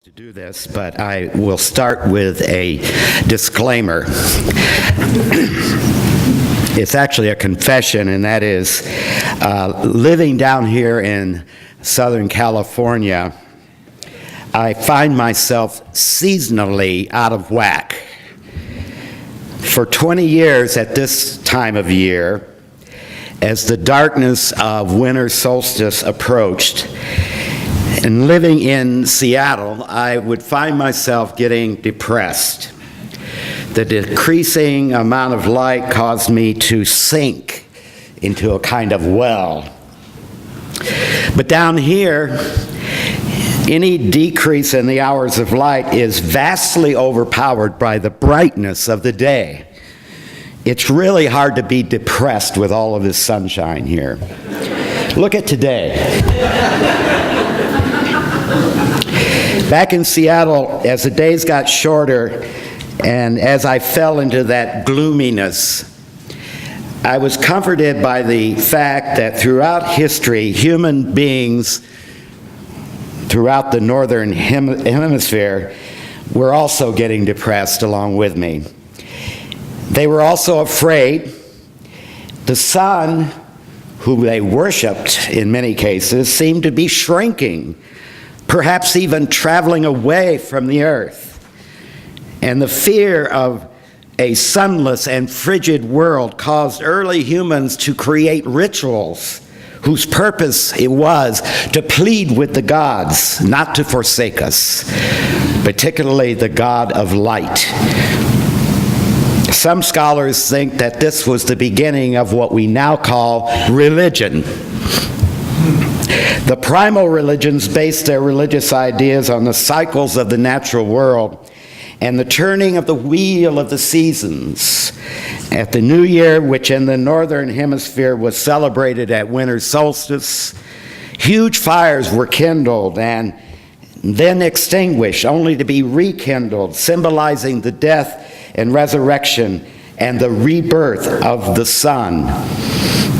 to do this, but I will start with a disclaimer. It's actually a confession, and that is living down here in Southern California, I find myself seasonally out of whack. For 20 years at this time of year, as the darkness of winter solstice approached, and living in Seattle, I would find myself getting depressed. The decreasing amount of light caused me to sink into a kind of well. But down here, any decrease in the hours of light is vastly overpowered by the brightness of the day. It's really hard to be depressed with all of this sunshine here. Look at today. Back in Seattle, as the days got shorter and as I fell into that gloominess, I was comforted by the fact that throughout history, human beings throughout the northern hemisphere were also getting depressed along with me. They were also afraid. The sun, who they worshipped in many cases, seemed to be shrinking, perhaps even traveling away from the earth. And the fear of a sunless and frigid world caused early humans to create rituals whose purpose it was to plead with the gods not to forsake us, particularly the God of light. Some scholars think that this was the beginning of what we now call religion. The primal religions based their religious ideas on the cycles of the natural world and the turning of the wheel of the seasons. At the New Year, which in the northern hemisphere was celebrated at winter solstice, huge fires were kindled and then extinguished, only to be rekindled, symbolizing the death and resurrection and the rebirth of the sun.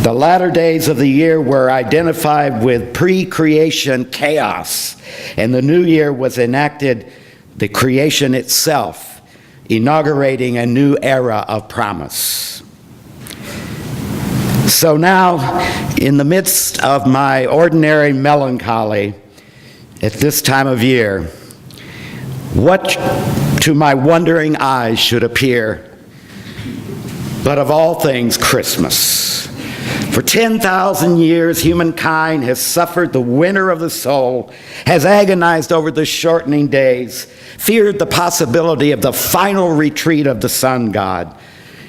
The latter days of the year were identified with pre-creation chaos, and the new year was enacted, the creation itself, inaugurating a new era of promise. So now, in the midst of my ordinary melancholy at this time of year, what to my wondering eyes should appear, but of all things, Christmas. For 10,000 years, humankind has suffered the winter of the soul, has agonized over the shortening days, feared the possibility of the final retreat of the sun god.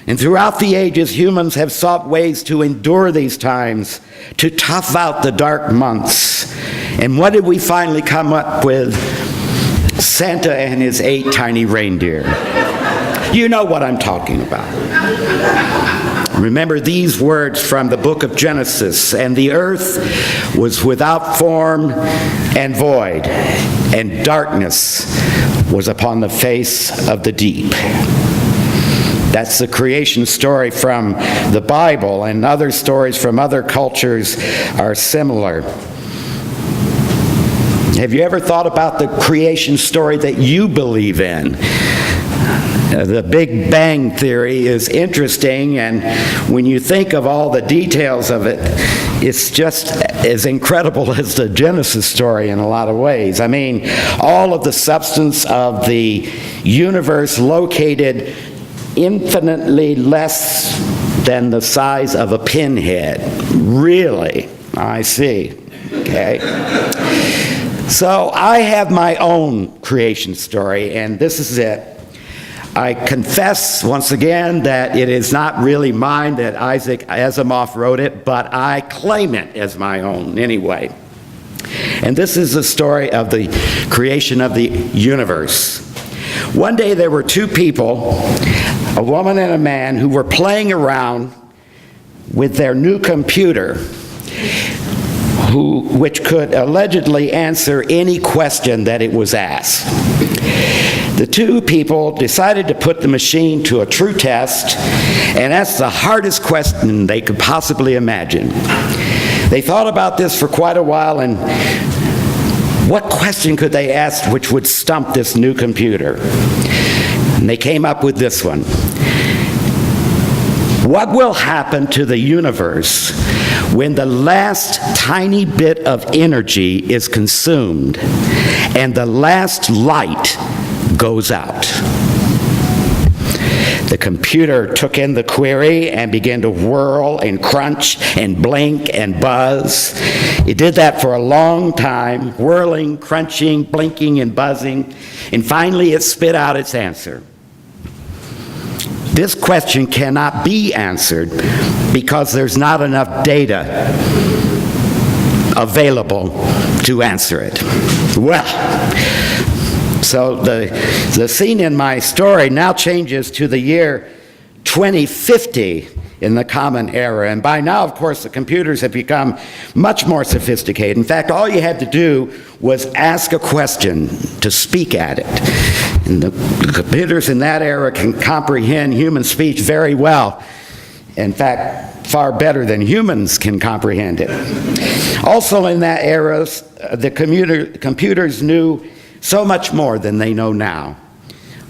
And throughout the ages, humans have sought ways to endure these times, to tough out the dark months. And what did we finally come up with? Santa and his 8 tiny reindeer. You know what I'm talking about. Remember these words from the book of Genesis, and the earth was without form and void, and darkness was upon the face of the deep. That's the creation story from the Bible, and other stories from other cultures are similar. Have you ever thought about the creation story that you believe in? The Big Bang Theory is interesting, and when you think of all the details of it, it's just as incredible as the Genesis story in a lot of ways. I mean, all of the substance of the universe located infinitely less than the size of a pinhead. Really? I see. Okay. So I have my own creation story, and this is it. I confess once again that it is not really mine, that Isaac Asimov wrote it, but I claim it as my own anyway. And this is the story of the creation of the universe. One day there were 2 people, a woman and a man, who were playing around with their new computer, which could allegedly answer any question that it was asked. The 2 people decided to put the machine to a true test, and that's the hardest question they could possibly imagine. They thought about this for quite a while, and What question could they ask which would stump this new computer? And they came up with this one. What will happen to the universe when the last tiny bit of energy is consumed and the last light goes out? The computer took in the query and began to whirl and crunch and blink and buzz. It did that for a long time, whirling, crunching, blinking, and buzzing, and finally it spit out its answer. This question cannot be answered because there's not enough data available to answer it. Well, so the scene in my story now changes to the year 2050 in the Common Era. And by now, of course, the computers have become much more sophisticated. In fact, all you had to do was ask a question to speak at it. And the computers in that era can comprehend human speech very well. In fact, far better than humans can comprehend it. Also in that era, the computers knew so much more than they know now.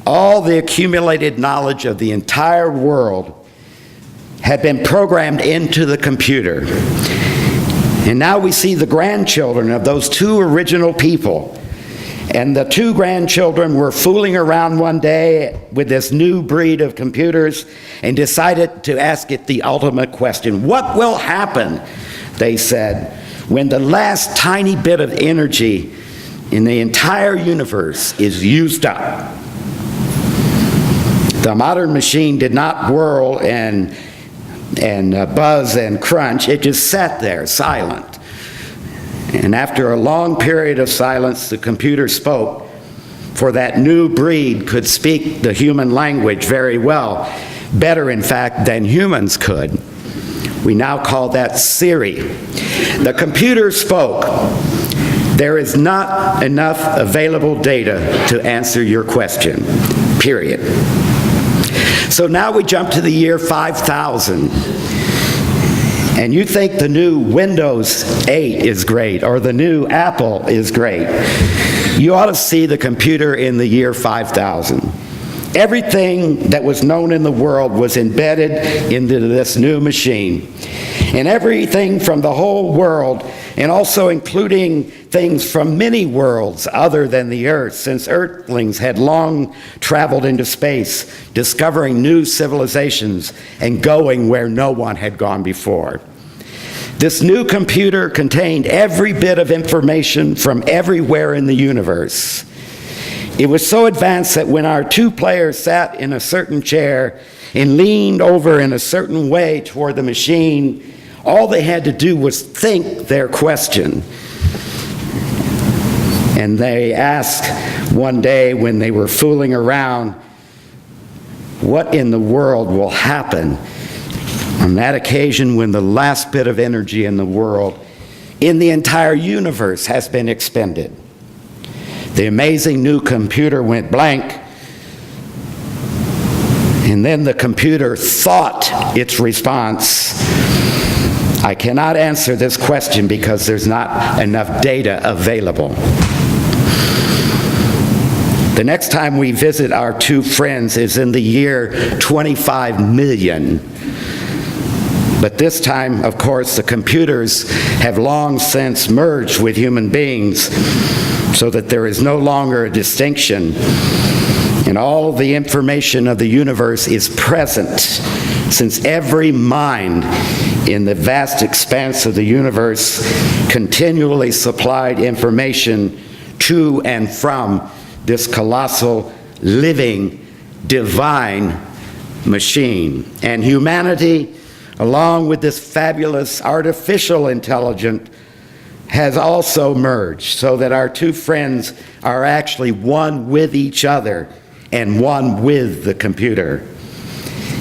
All the accumulated knowledge of the entire world had been programmed into the computer. And now we see the grandchildren of those two original people. And the two grandchildren were fooling around one day with this new breed of computers and decided to ask it the ultimate question. What will happen, they said, when the last tiny bit of energy in the entire universe is used up? The modern machine did not whirl and buzz and crunch. It just sat there silent. And after a long period of silence, the computer spoke, for that new breed could speak the human language very well, better in fact than humans could. We now call that Siri. The computer spoke. There is not enough available data to answer your question, period. So now we jump to the year 5000. And you think the new Windows 8 is great, or the new Apple is great. You ought to see the computer in the year 5000. Everything that was known in the world was embedded into this new machine. And everything from the whole world, and also including things from many worlds other than the Earth, since Earthlings had long traveled into space, discovering new civilizations and going where no one had gone before. This new computer contained every bit of information from everywhere in the universe. It was so advanced that when our two players sat in a certain chair and leaned over in a certain way toward the machine, all they had to do was think their question. And they asked one day when they were fooling around, what in the world will happen on that occasion when the last bit of energy in the world, in the entire universe, has been expended? The amazing new computer went blank, and then the computer thought its response. I cannot answer this question because there's not enough data available. The next time we visit our two friends is in the year 25 million. But this time, of course, the computers have long since merged with human beings so that there is no longer a distinction. And all the information of the universe is present, since every mind in the vast expanse of the universe continually supplied information to and from this colossal, living, divine machine. And humanity, along with this fabulous artificial intelligence, has also merged so that our two friends are actually one with each other and one with the computer.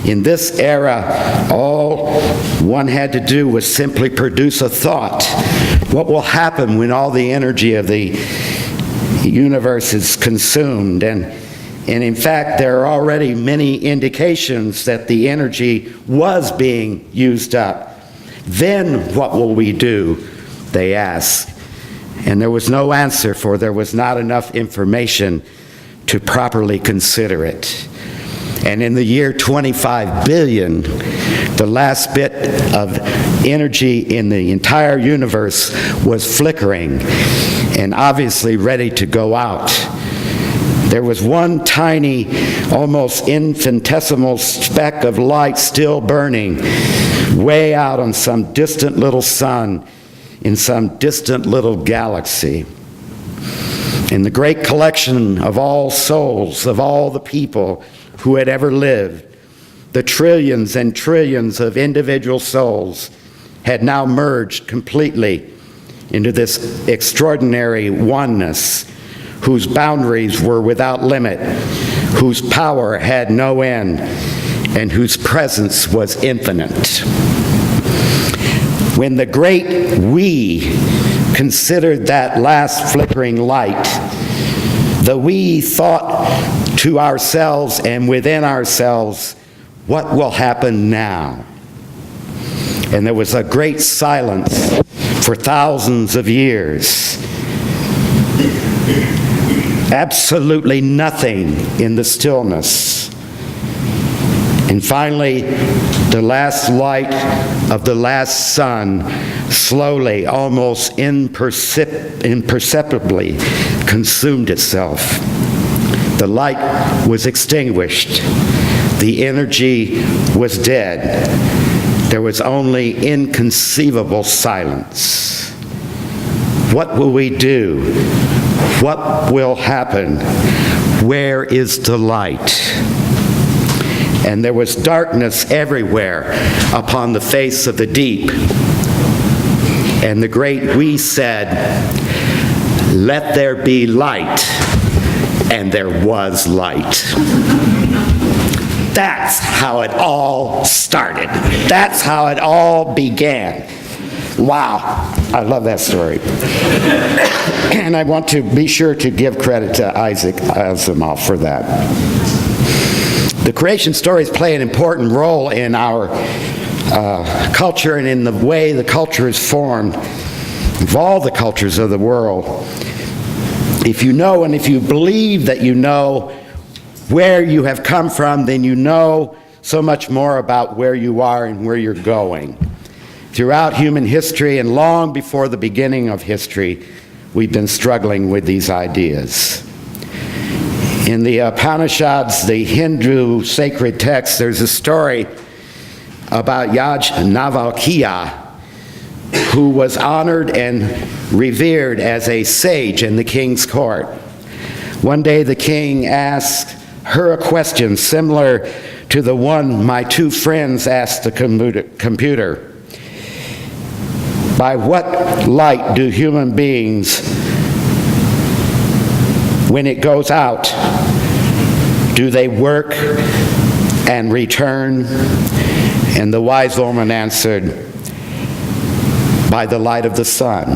In this era, all one had to do was simply produce a thought. What will happen when all the energy of the universe is consumed? And in fact, there are already many indications that the energy was being used up. Then what will we do? They ask. And there was no answer, for there was not enough information to properly consider it. And in the year 25 billion, the last bit of energy in the entire universe was flickering and obviously ready to go out. There was one tiny, almost infinitesimal speck of light still burning way out on some distant little sun in some distant little galaxy. In the great collection of all souls, of all the people who had ever lived, the trillions and trillions of individual souls had now merged completely into this extraordinary oneness whose boundaries were without limit, whose power had no end, and whose presence was infinite. When the great we considered that last flickering light, the we thought to ourselves and within ourselves, what will happen now? And there was a great silence for thousands of years. Absolutely nothing in the stillness. And finally, the last light of the last sun slowly, almost imperceptibly consumed itself. The light was extinguished. The energy was dead. There was only inconceivable silence. What will we do? What will happen? Where is the light? And there was darkness everywhere upon the face of the deep. And the great we said, "Let there be light," and there was light. That's how it all started. That's how it all began. Wow, I love that story. And I want to be sure to give credit to Isaac Asimov for that. The creation stories play an important role in our culture and in the way the culture is formed, of all the cultures of the world. If you know and if you believe that you know where you have come from, then you know so much more about where you are and where you're going. Throughout human history and long before the beginning of history, we've been struggling with these ideas. In the Upanishads, the Hindu sacred text, there's a story about Yajnavalkya, who was honored and revered as a sage in the king's court. One day the king asked her a question similar to the one my two friends asked the computer. By what light do human beings, when it goes out, do they work and return? And the wise woman answered, by the light of the sun.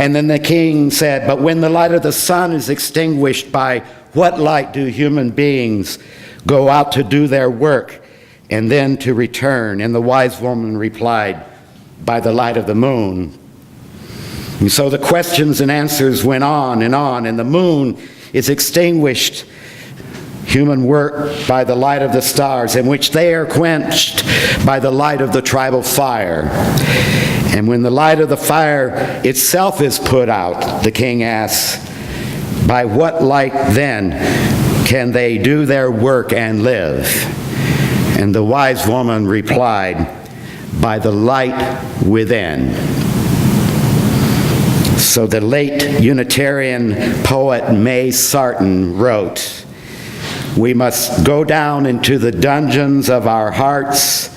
And then the king said, but when the light of the sun is extinguished, by what light do human beings go out to do their work and then to return? And the wise woman replied, by the light of the moon. And so the questions and answers went on, and the moon is extinguished. Human work by the light of the stars, in which they are quenched by the light of the tribal fire. And when the light of the fire itself is put out, the king asks, by what light then can they do their work and live? And the wise woman replied, by the light within. So the late Unitarian poet May Sarton wrote, we must go down into the dungeons of our hearts,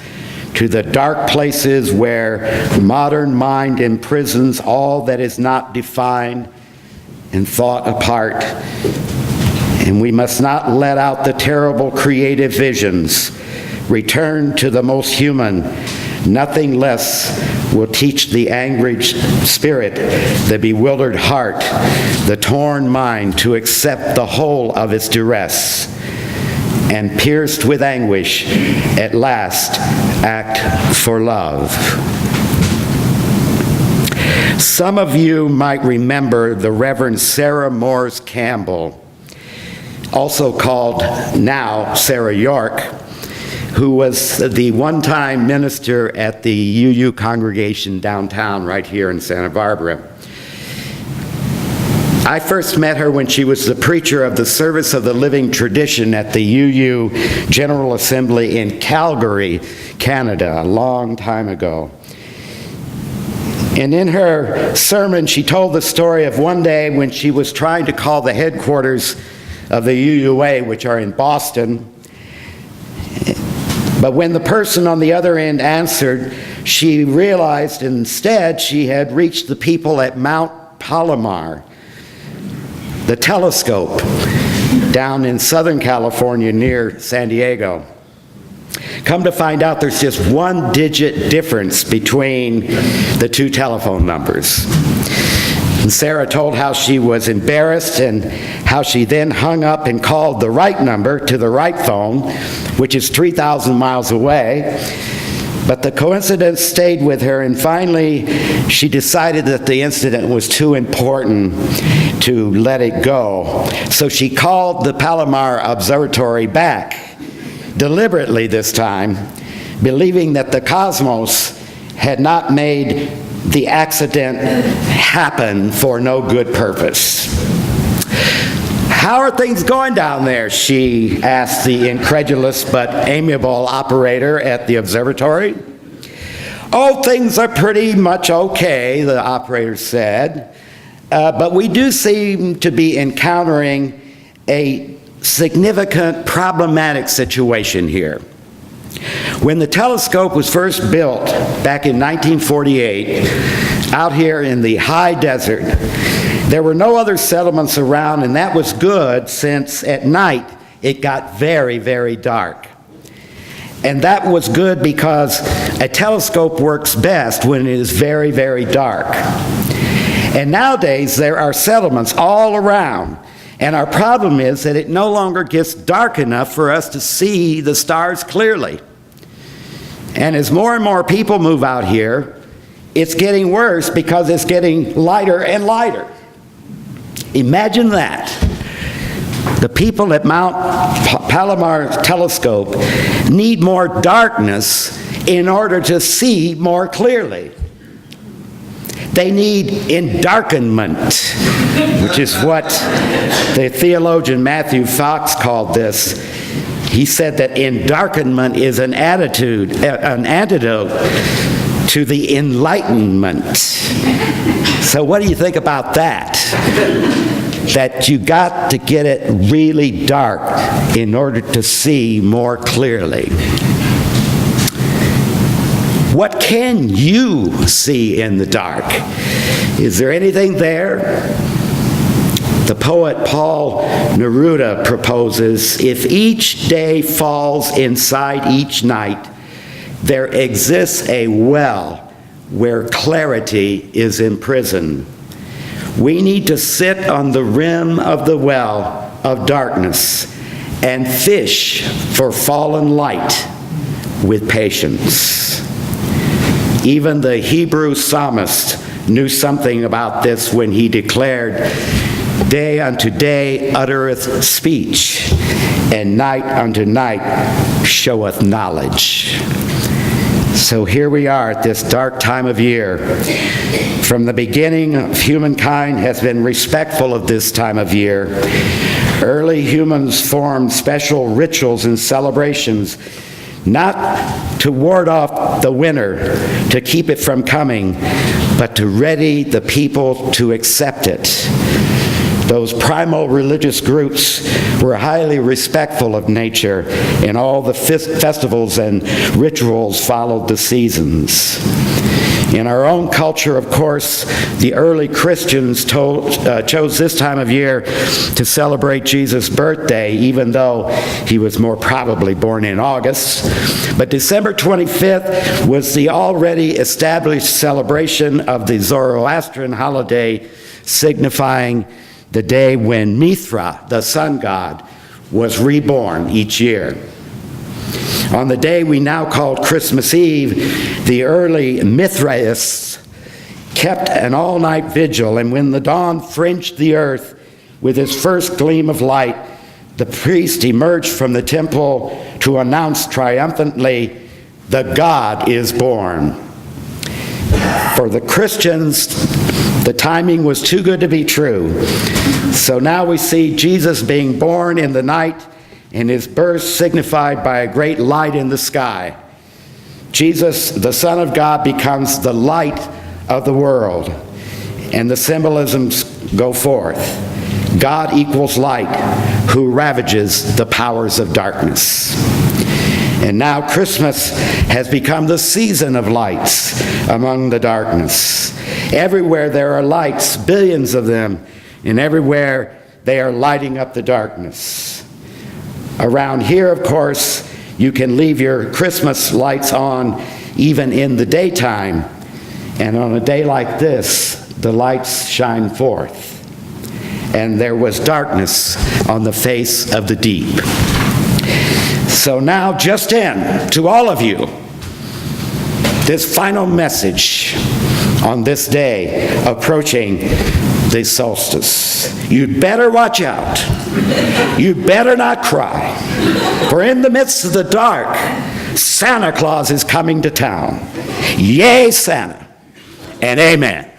to the dark places where modern mind imprisons all that is not defined and thought apart. And we must not let out the terrible creative visions. Return to the most human. Nothing less will teach the angry spirit, the bewildered heart, the torn mind to accept the whole of its duress, and pierced with anguish, at last act for love. Some of you might remember the Reverend Sarah Morse Campbell, also called now Sarah York, who was the one-time minister at the UU congregation downtown right here in Santa Barbara. I first met her when she was the preacher of the Service of the Living Tradition at the UU General Assembly in Calgary, Canada, a long time ago. And in her sermon, she told the story of one day when she was trying to call the headquarters of the UUA, which are in Boston. But when the person on the other end answered, she realized instead she had reached the people at Mount Palomar, the telescope down in Southern California near San Diego. Come to find out, there's just one digit difference between the two telephone numbers. And Sarah told how she was embarrassed and how she then hung up and called the right number to the right phone, which is 3,000 miles away. But the coincidence stayed with her, and finally she decided that the incident was too important to let it go. So she called the Palomar Observatory back, deliberately this time, believing that the cosmos had not made the accident happen for no good purpose. "How are things going down there?" she asked the incredulous but amiable operator at the observatory. "Oh, things are pretty much okay," the operator said, "but we do seem to be encountering a significant problematic situation here. When the telescope was first built back in 1948, out here in the high desert, there were no other settlements around, and that was good since at night it got very, very dark. And that was good because a telescope works best when it is very, very dark. And nowadays there are settlements all around, and our problem is that it no longer gets dark enough for us to see the stars clearly. And as more and more people move out here, it's getting worse because it's getting lighter and lighter." Imagine that. The people at Mount Palomar Telescope need more darkness in order to see more clearly. They need endarkenment, which is what the theologian Matthew Fox called this. He said that endarkenment is an antidote to the enlightenment. So what do you think about that? That you got to get it really dark in order to see more clearly. What can you see in the dark? Is there anything there? The poet Paul Neruda proposes, "If each day falls inside each night, there exists a well where clarity is imprisoned. We need to sit on the rim of the well of darkness and fish for fallen light with patience." Even the Hebrew psalmist knew something about this when he declared, "Day unto day uttereth speech, and night unto night showeth knowledge." So here we are at this dark time of year. From the beginning, humankind has been respectful of this time of year. Early humans formed special rituals and celebrations, not to ward off the winter, to keep it from coming, but to ready the people to accept it. Those primal religious groups were highly respectful of nature, and all the festivals and rituals followed the seasons. In our own culture, of course, the early Christians chose this time of year to celebrate Jesus' birthday, even though he was more probably born in August. But December 25th was the already established celebration of the Zoroastrian holiday, signifying the day when Mithra, the sun god, was reborn each year. On the day we now call Christmas Eve, the early Mithraists kept an all-night vigil, and when the dawn fringed the earth with its first gleam of light, the priest emerged from the temple to announce triumphantly, "The God is born." For the Christians, the timing was too good to be true. So now we see Jesus being born in the night, and his birth signified by a great light in the sky. Jesus, the Son of God, becomes the light of the world, and the symbolisms go forth. God equals light, who ravages the powers of darkness. And now Christmas has become the season of lights among the darkness. Everywhere there are lights, billions of them, and everywhere they are lighting up the darkness. Around here, of course, you can leave your Christmas lights on even in the daytime, and on a day like this, the lights shine forth. And there was darkness on the face of the deep. So now, just in, to all of you, this final message on this day approaching the solstice. You'd better watch out. You'd better not cry. For in the midst of the dark, Santa Claus is coming to town. Yay, Santa, and amen.